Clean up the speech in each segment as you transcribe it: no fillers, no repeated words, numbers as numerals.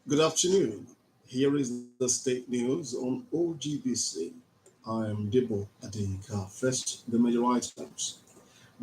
Good afternoon. Here is the state news on OGBC. I am Debo Adeyinka. First, the major items.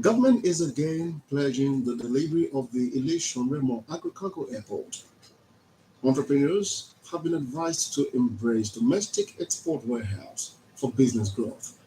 Government is again pledging the delivery of the Elation Remo Agricultural Airport. Entrepreneurs have been advised to embrace domestic export warehouse for business growth.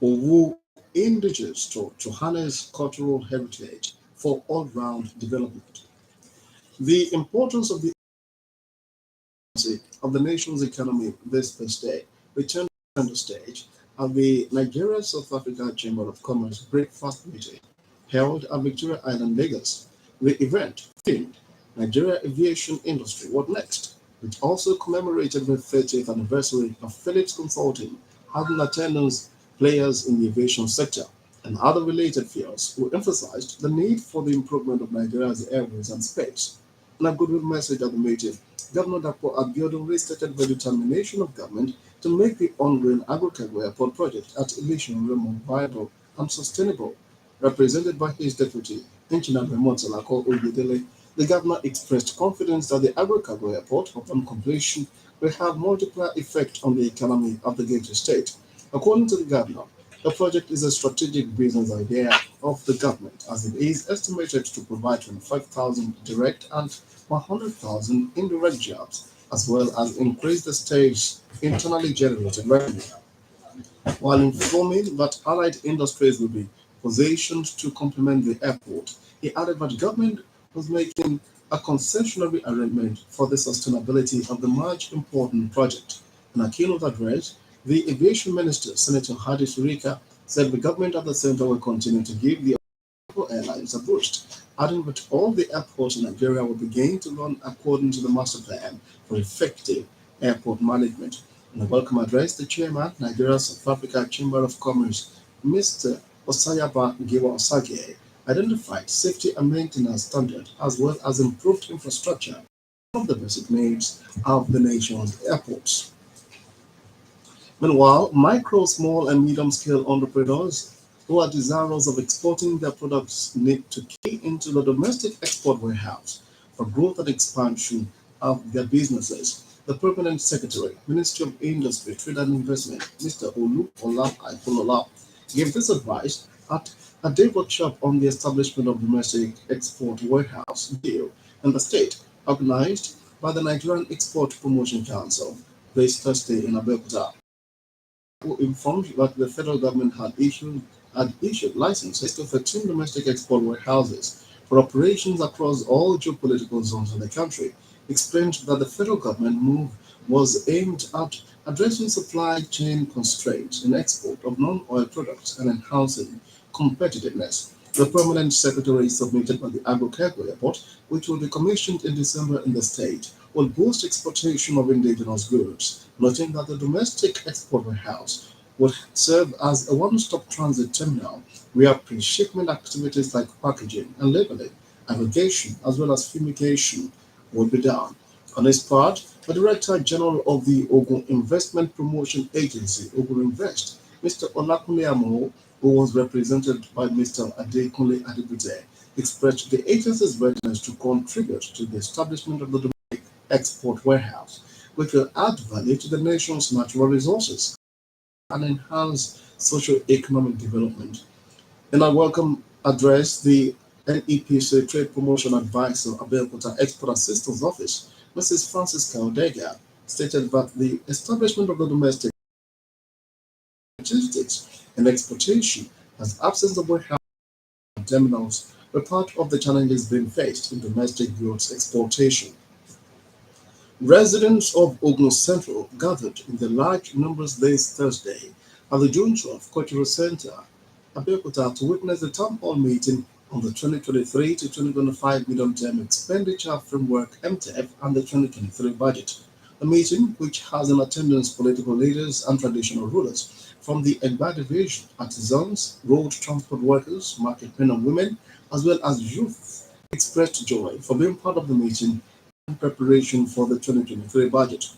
Owu indigenous to harness cultural heritage for all-round development. The importance of the nation's economy this Thursday returned on the stage at the Nigeria South Africa Chamber of Commerce breakfast meeting held at Victoria Island, Lagos. The event themed Nigeria Aviation Industry What Next, which also commemorated the 30th anniversary of Philips Consulting, having attendance players in the aviation sector and other related fields who emphasized the need for the improvement of Nigeria's airways and space. In a goodwill message at the meeting, Governor Dapo Abiodun restated the determination of government to make the ongoing agricultural airport project at Elation Remo viable and sustainable. Represented by his deputy, Engineer Raymond Salako Oyedele, the governor expressed confidence that the agricultural airport, upon completion, will have multiplier effect on the economy of the Gateway State. According to the governor, the project is a strategic business idea of the government as it is estimated to provide 25,000 direct and 100,000 indirect jobs, as well as increase the state's internally generated revenue, while informing that allied industries will be positioned to complement the airport. He added that government was making a concessionary arrangement for the sustainability of the much important project. In a keynote address, the aviation minister, Senator Hadi Surika, said the government at the center will continue to give the airlines a boost, adding that all the airports in Nigeria will begin to run according to the master plan for effective airport management. In a welcome address, the chairman, Nigeria South Africa Chamber of Commerce, Mr. Osayaba Giwa Osage, identified safety and maintenance standards as well as improved infrastructure of the basic needs of the nation's airports. Meanwhile, micro, small, and medium scale entrepreneurs who are desirous of exporting their products need to key into the domestic export warehouse for growth and expansion of their businesses. The Permanent Secretary, Ministry of Industry, Trade and Investment, Mr. Olu Ola Aipolola, gave this advice at a day workshop on the establishment of domestic export warehouse deal in the state, organized by the Nigerian Export Promotion Council this Thursday in Abeokuta, who informed that the federal government had issued licenses to 13 domestic export warehouses for operations across all geopolitical zones in the country, explained that the federal government move was aimed at addressing supply chain constraints in export of non-oil products and enhancing competitiveness. The permanent secretary submitted by the Agro-Cargo Airport, which will be commissioned in December in the state, will boost exportation of indigenous goods, noting that the domestic export warehouse would serve as a one-stop transit terminal where pre-shipment activities like packaging and labeling, aggregation, as well as fumigation will be done. On his part, the Director General of the Ogun Investment Promotion Agency, Ogun Invest, Mr. Olakunle Amo, who was represented by Mr. Adekunle Adibute, expressed the agency's readiness to contribute to the establishment of the export warehouse, which will add value to the nation's natural resources and enhance socio-economic development. In a welcome address, the NEPC Trade Promotion Advisor, Abeokuta Export Assistance Office, Mrs. Francis Caldega, stated that the establishment of the domestic logistics and exportation as absence of warehouse terminals were part of the challenges being faced in domestic goods exportation. Residents of Ogun Central gathered in the large numbers this Thursday at the June 12th Cultural Center, Abeokuta, to witness the town hall meeting on the 2023 to 2025 medium-term expenditure framework (MTF) and the 2023 budget. The meeting, which has in attendance political leaders and traditional rulers from the Egba division, artisans, road transport workers, market men and women, as well as youth, expressed joy for being part of the meeting in preparation for the 2023 budget.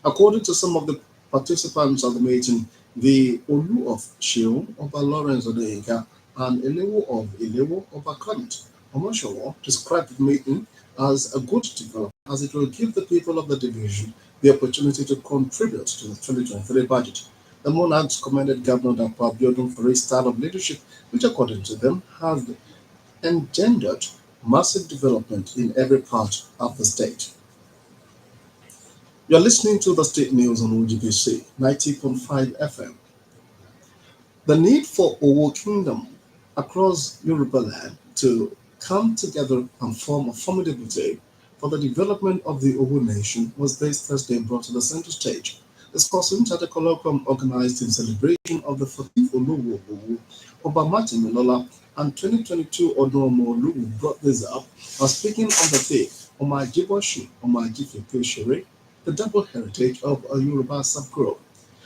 According to some of the participants at the meeting, the Olu of Sheol, Oba Lawrence Adeyinka, and Elewo of Ilewo, Oba Clement Omoshowo, described the meeting as a good development, as it will give the people of the division the opportunity to contribute to the 2023 budget. The monarchs commended Governor Dapo Abiodun for his style of leadership, which, according to them, has engendered massive development in every part of the state. You're listening to the state news on OGBC 90.5 FM. The need for Owo Kingdom across Yoruba land to come together and form a formidable team for the development of the Owo nation was this Thursday brought to the center stage. Discussing at a colloquium organized in celebration of the 14th Oluwo Owo, Oba Martin Milola and 2022 Odomo Oluwo brought this up while speaking on the theme Oma Jiboshi, Oma Jifepe Shere, the double heritage of a Yoruba subgroup.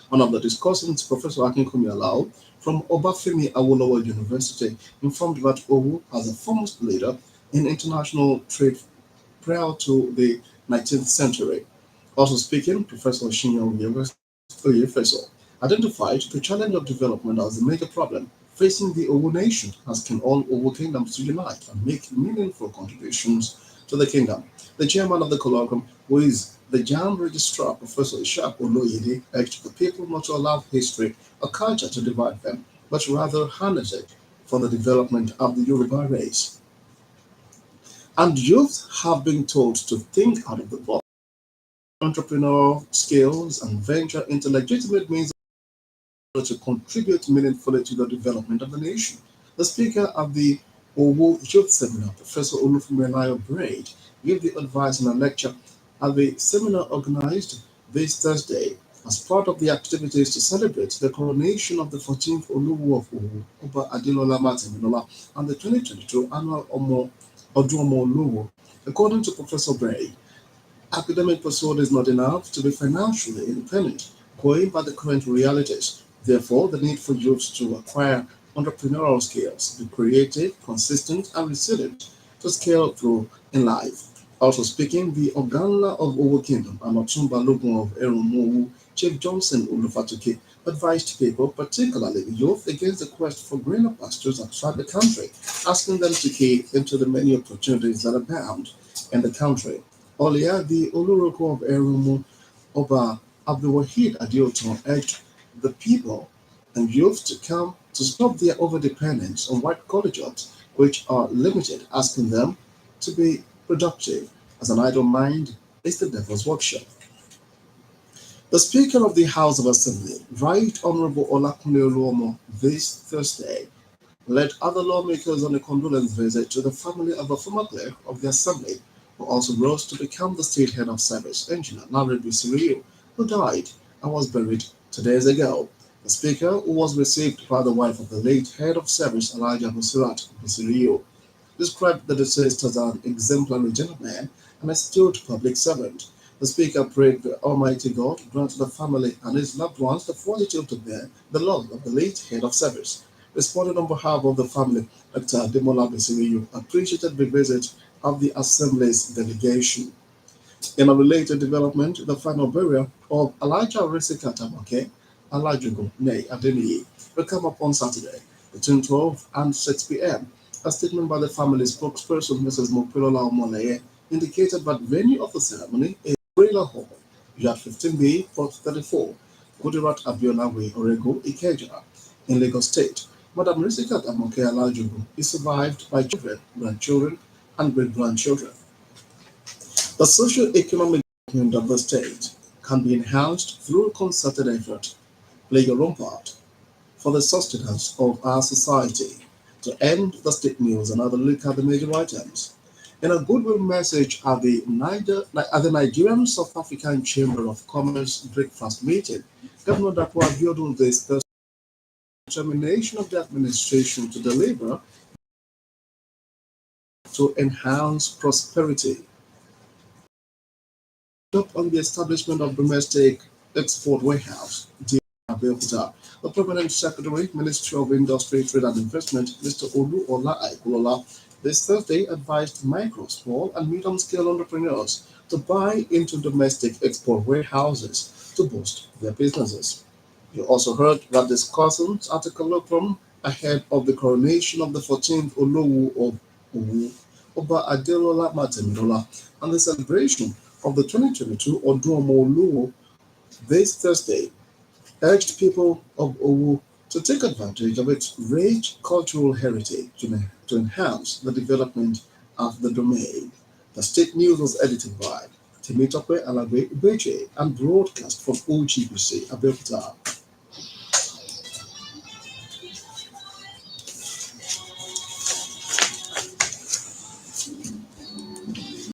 One of the discussants, Professor Akinkunmi Alao from Obafemi Awolowo University, informed that Owu as a foremost leader in international trade prior to the 19th century. Also speaking, Professor Shinya Oyefeso identified the challenge of development as a major problem facing the Owu nation, asking all Owu kingdoms to unite and make meaningful contributions to the kingdom. The chairman of the colloquium, who is the JAM registrar, Professor Ishaq Oloyede, urged the people not to allow history or culture to divide them, but rather harness it for the development of the Yoruba race. And youth have been told to think out of the box, entrepreneurial skills, and venture into legitimate means to contribute meaningfully to the development of the nation. The speaker of the Owo Youth Seminar, Professor Olufumelayo Braid, gave the advice in a lecture at the seminar organized this Thursday as part of the activities to celebrate the coronation of the 14th Oluwo of Owo, Oba Adelola Matemilola, and the 2022 annual Oduomo Oluwo. According to Professor Braid, academic pursuit is not enough to be financially independent, going by the current realities. Therefore, the need for youth to acquire entrepreneurial skills, be creative, consistent, and resilient to scale through in life. Also speaking, the Oganla of Owo Kingdom and Otumba Logun of Erumowu, Chief Johnson Ulufatuke, advised people, particularly the youth, against the quest for greener pastures outside the country, asking them to key into the many opportunities that abound in the country. Earlier, the Oluroko of Erumu, Oba Abdulwahid Adioton, urged the people and youth to come to stop their overdependence on white-collar jobs, which are limited, asking them to be productive, as an idle mind is the devil's workshop. The Speaker of the House of Assembly, Right Honorable Olakunle Oluomo, this Thursday, led other lawmakers on a condolence visit to the family of a former clerk of the Assembly, who also rose to become the state head of service, Engineer Larry Bisiriyu, who died and was buried 2 days ago. The Speaker, who was received by the wife of the late head of service, Elijah Busirat Bisiriyu, described the deceased as an exemplary gentleman and astute public servant. The Speaker prayed the Almighty God grant the family and his loved ones the fortitude to bear the loss of the late head of service. Responding on behalf of the family, Dr. Demola Besiriyu appreciated the visit of the Assembly's delegation. In a related development, the final burial of Elijah Risika Tamake, Alajugo Nei Adeniyi, will come up on Saturday between 12 and 6 p.m. A statement by the family spokesperson, Mrs. Mopilola Omoleye, indicated that venue of the ceremony is Trailer Hall, Yard 15B, Plot 34, Kudirat Abiola Way, Orego, Ikeja, in Lagos State. Madam Risika Tamake Alajugo is survived by children, grandchildren, and great-grandchildren. The socio-economic development of the state can be enhanced through concerted effort. Play your own part for the sustenance of our society. To end the state news and other look at the major items. In a goodwill message at the Nigerian South African Chamber of Commerce breakfast meeting, Governor Dapo Abiodun this Thursday determination of the administration to deliver to enhance prosperity up on the establishment of domestic export warehouse, Abeokuta. The Permanent Secretary, Ministry of Industry, Trade and Investment, Mr. Olu Ola Aikulola, this Thursday advised micro, small, and medium-scale entrepreneurs to buy into domestic export warehouses to boost their businesses. You also heard that discussants article from ahead of the coronation of the 14th Oluwu of Owu, Oba Adelola Matemilola, and the celebration of the 2022 Oduomo Oluwo this Thursday urged people of Owu to take advantage of its rich cultural heritage to enhance the development of the domain. The state news was edited by Temitope Alagbe Ubeche and broadcast from OGBC Abeokuta.